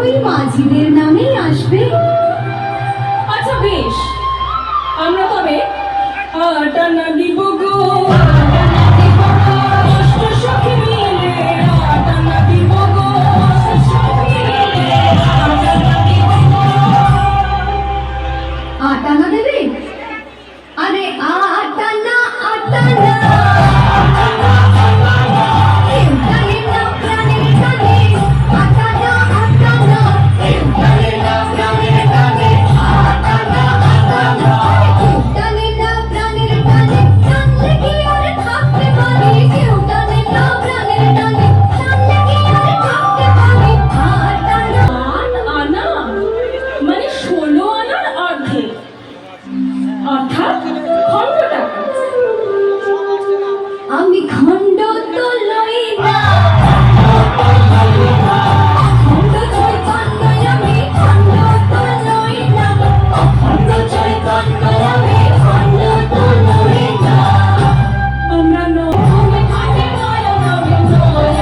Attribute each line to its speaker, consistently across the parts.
Speaker 1: ওই মাঝিদের নামেই আসবে।
Speaker 2: আচ্ছা বেশ, আমরা তবে আটানা দিব গো, অষ্ট সখী মিলে আটানা দিব গো, অষ্ট সখী মিলে আটানা দিব গো।
Speaker 1: আটানা দেবে? আরে আটানা আটানা আমি খণ্ড তো লই না, খণ্ড চৈতন্য আমি খণ্ড তো লই না, খণ্ড চৈতন্য আমি খণ্ড তো লই না।
Speaker 2: আমরা
Speaker 1: তুমি থাকে নয় নয় নয়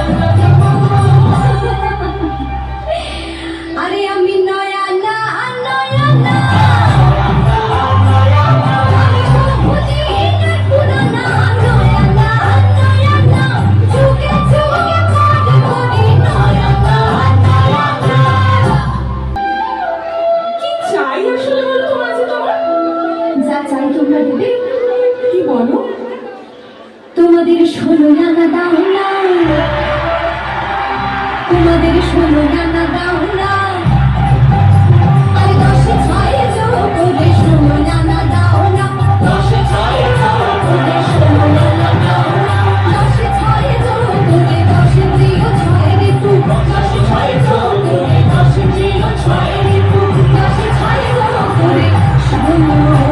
Speaker 1: আরে আমি নয়া না নয়া না
Speaker 2: চাই আসলে বলো তো মাঝে তোমার?
Speaker 1: যা চাই তোমরা দেবে।
Speaker 2: কি বলো?
Speaker 1: তোমাদের 16 আনা দাও না, তোমাদের 16 আনা দাও না, আরে 10 ছয় যোগ করে 16 আনা দাও না, 10 ছয় যোগ করে 16 আনা দাও না, 10 ছয় যোগ করে 10 জিরো 6 ঋতু, 10 ছয় যোগ করে 10 জিরো 6 ঋতু, 10 ছয় যোগ করে 16